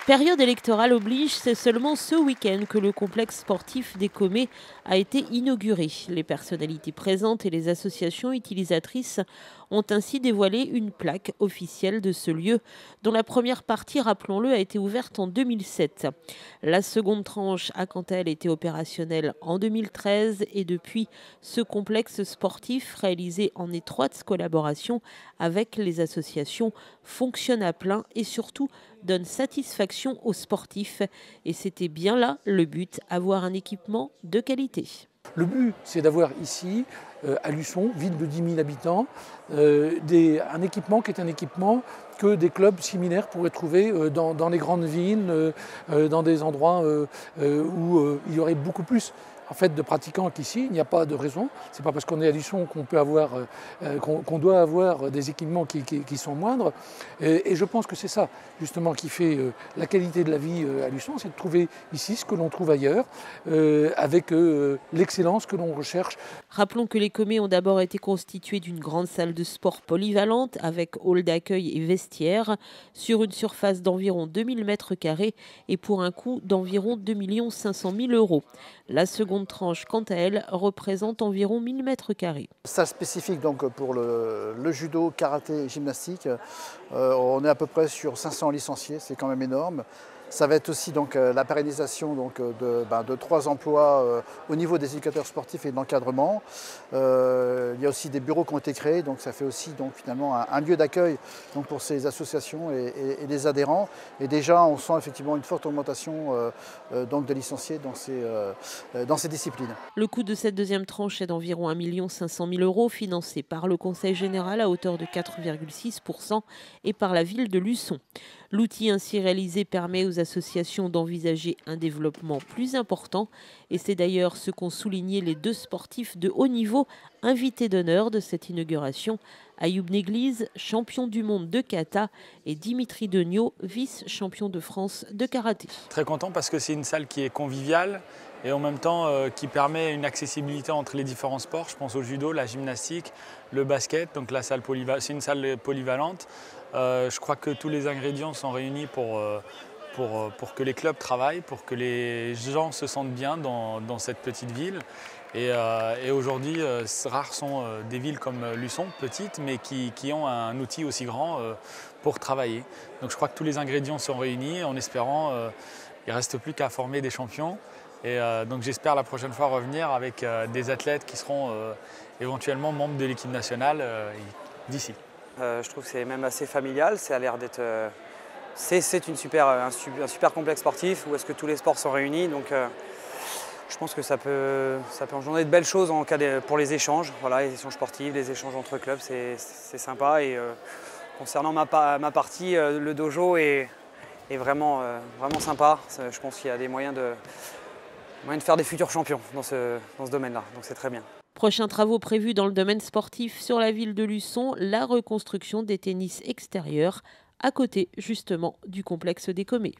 Période électorale oblige, c'est seulement ce week-end que le complexe sportif des Commets a été inauguré. Les personnalités présentes et les associations utilisatrices ont ainsi dévoilé une plaque officielle de ce lieu, dont la première partie, rappelons-le, a été ouverte en 2007. La seconde tranche a quant à elle été opérationnelle en 2013 et depuis, ce complexe sportif, réalisé en étroite collaboration avec les associations, fonctionne à plein et surtout donne satisfaction aux sportifs. Et c'était bien là le but, avoir un équipement de qualité. Le but, c'est d'avoir ici, à Luçon, ville de 10 000 habitants, un équipement qui est un équipement que des clubs similaires pourraient trouver dans les grandes villes, dans des endroits où il y aurait beaucoup plus en fait de pratiquants qu'ici. Il n'y a pas de raison. C'est pas parce qu'on est à Luçon qu'on peut avoir, qu'on doit avoir des équipements qui sont moindres. Et je pense que c'est ça justement qui fait la qualité de la vie à Luçon, c'est de trouver ici ce que l'on trouve ailleurs, avec l'excellence que l'on recherche. Rappelons que les Commets ont d'abord été constitués d'une grande salle de sport polyvalente avec hall d'accueil et vestiaires sur une surface d'environ 2000 m² et pour un coût d'environ 2 500 000 €. La seconde tranche, quant à elle, représente environ 1000 m². Salle spécifique donc pour le judo, karaté et gymnastique. On est à peu près sur 500 licenciés, c'est quand même énorme. Ça va être aussi donc la pérennisation donc, de 3 emplois au niveau des éducateurs sportifs et de l'encadrement. Il y a aussi des bureaux qui ont été créés, donc ça fait aussi donc, finalement un lieu d'accueil pour ces associations et les adhérents. Et déjà on sent effectivement une forte augmentation donc de licenciés dans ces disciplines. Le coût de cette deuxième tranche est d'environ 1 500 000 €, financé par le Conseil général à hauteur de 4,6 % et par la ville de Luçon. L'outil ainsi réalisé permet aux associations d'envisager un développement plus important et c'est d'ailleurs ce qu'ont souligné les 2 sportifs de haut niveau invités d'honneur de cette inauguration, Ayoub Neglise, champion du monde de kata, et Dimitri Degnaud, vice-champion de France de karaté. Très content parce que c'est une salle qui est conviviale et en même temps qui permet une accessibilité entre les différents sports. Je pense au judo, la gymnastique, le basket, donc la salle c'est une salle polyvalente. Je crois que tous les ingrédients sont réunis pour que les clubs travaillent, pour que les gens se sentent bien dans cette petite ville. Et aujourd'hui, rares sont des villes comme Luçon, petites, mais qui ont un outil aussi grand pour travailler. Donc je crois que tous les ingrédients sont réunis, en espérant, il ne reste plus qu'à former des champions. Et donc j'espère la prochaine fois revenir avec des athlètes qui seront éventuellement membres de l'équipe nationale d'ici. Je trouve que c'est même assez familial, ça a l'air d'être... c'est un super complexe sportif où est-ce que tous les sports sont réunis. Donc je pense que ça peut engendrer de belles choses pour les échanges. Voilà, les échanges sportifs, les échanges entre clubs, c'est sympa. Et concernant ma partie, le dojo est vraiment sympa. Je pense qu'il y a des moyens de faire des futurs champions dans ce domaine-là, donc c'est très bien. Prochains travaux prévus dans le domaine sportif sur la ville de Luçon, la reconstruction des tennis extérieurs, à côté justement du complexe des Commets.